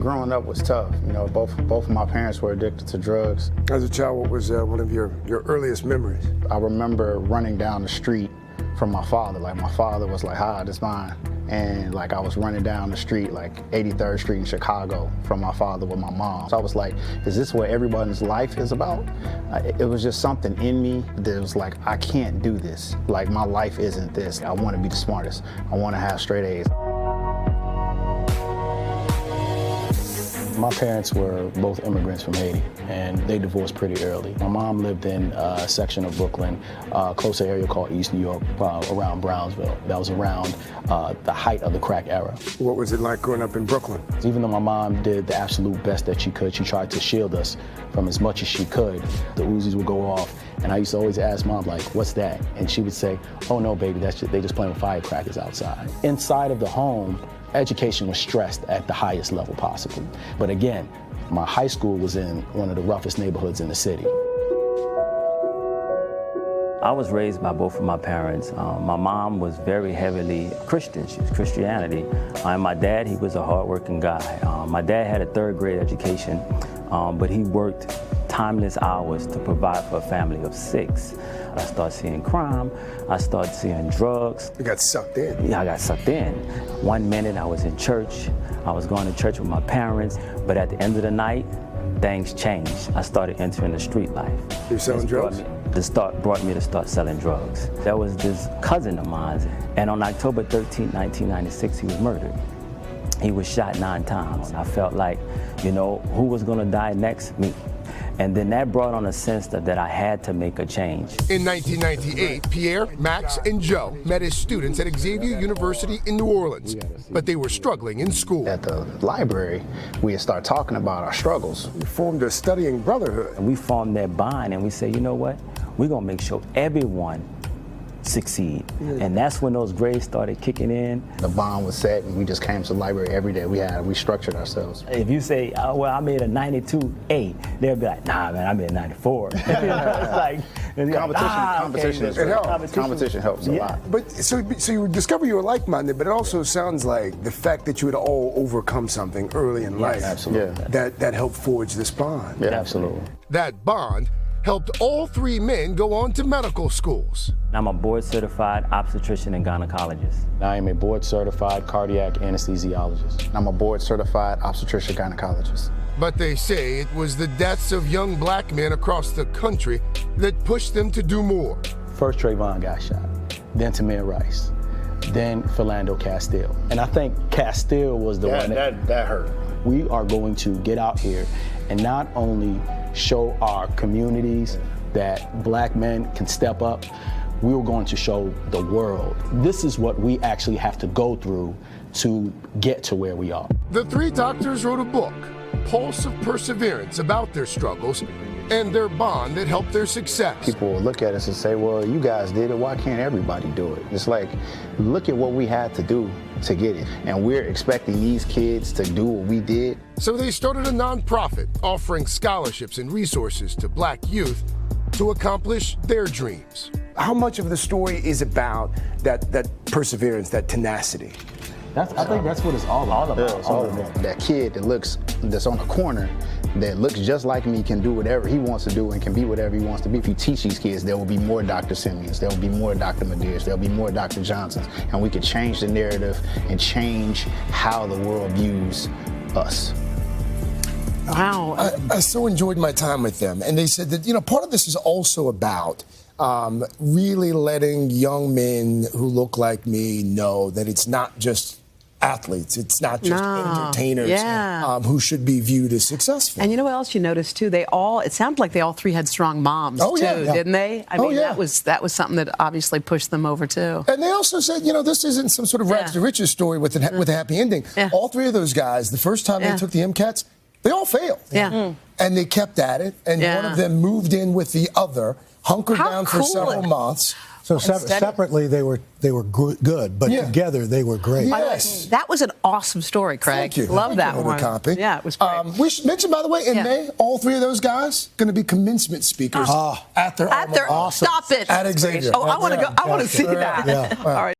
growing up was tough. You know, both of my parents were addicted to drugs. As a child, what was one of your earliest memories? I remember running down the street from my father. Like, my father was like, "Hi, this mine." And like, I was running down the street, like 83rd Street in Chicago, from my father with my mom. So I was like, is this what everybody's life is about? It was just something in me that was like, I can't do this. Like, my life isn't this. I want to be the smartest. I want to have straight A's. My parents were both immigrants from Haiti, and they divorced pretty early. My mom lived in a section of Brooklyn, close to an area called East New York, around Brownsville. That was around the height of the crack era. What was it like growing up in Brooklyn? Even though my mom did the absolute best that she could, she tried to shield us from as much as she could. The Uzis would go off, and I used to always ask Mom, like, what's that? And she would say, oh no, baby, they just playing with firecrackers outside. Inside of the home, education was stressed at the highest level possible. But again, my high school was in one of the roughest neighborhoods in the city. I was raised by both of my parents. My mom was very heavily Christian. She was Christianity. And my dad, he was a hardworking guy. My dad had a third-grade education, but he worked timeless hours to provide for a family of 6. I started seeing crime. I started seeing drugs. You got sucked in. Yeah, I got sucked in. One minute I was in church. I was going to church with my parents, but at the end of the night, things changed. I started entering the street life. You're selling drugs? Brought me to start selling drugs. There was this cousin of mine, and on October 13, 1996, he was murdered. He was shot 9 times. I felt like, you know, who was gonna die next? Me. And then that brought on a sense that I had to make a change. In 1998, Pierre, Max, and Joe met as students at Xavier University in New Orleans, but they were struggling in school. At the library, we had started talking about our struggles. You formed a studying brotherhood. And we formed that bond, and we said, you know what? We're gonna make sure everyone succeed. And that's when those grades started kicking in. The bond was set, and we just came to the library every day. We structured ourselves. If you say, oh, well, I made a 92A, they'll be like, nah, man, I made a 94. It's like, competition helps a lot. But so you discover you were like-minded, but it also sounds like the fact that you had all overcome something early in life. Absolutely. That helped forge this bond. Yeah, absolutely. That bond helped all 3 men go on to medical schools. I'm a board-certified obstetrician and gynecologist. I am a board-certified cardiac anesthesiologist. I'm a board-certified obstetrician gynecologist. But they say it was the deaths of young black men across the country that pushed them to do more. First, Trayvon got shot, then Tamir Rice, then Philando Castile. And I think Castile was the one that hurt. We are going to get out here and not only show our communities that black men can step up, we were going to show the world. This is what we actually have to go through to get to where we are. The 3 doctors wrote a book, Pulse of Perseverance, about their struggles and their bond that helped their success. People will look at us and say, well, you guys did it, why can't everybody do it? It's like, look at what we had to do to get it. And we're expecting these kids to do what we did. So they started a nonprofit offering scholarships and resources to black youth to accomplish their dreams. How much of the story is about that perseverance, that tenacity? I think that's what it's all about. That kid that's on the corner that looks just like me can do whatever he wants to do and can be whatever he wants to be. If you teach these kids, there will be more Dr. Simeons, there will be more Dr. Medirs, there will be more Dr. Johnsons, and we could change the narrative and change how the world views us. Wow. I so enjoyed my time with them. And they said that, you know, part of this is also about really letting young men who look like me know that it's not just athletes, it's not just entertainers who should be viewed as successful. And you know what else you noticed too? It sounded like they all 3 had strong moms too, didn't they? I mean, that was something that obviously pushed them over too. And they also said, you know, this isn't some sort of rags to riches story with a happy ending. All 3 of those guys, the first time they took the MCATs, they all failed. And they kept at it, and one of them moved in with the other, hunkered down for several months. So separately, they were good, but together they were great. Yes. That was an awesome story, Craig. Thank you. Love that one. Yeah, it was great. We should mention, by the way, in May, all 3 of those guys going to be commencement speakers at their Stop it. at Xavier. Oh, I want to go. I want to see that. All right.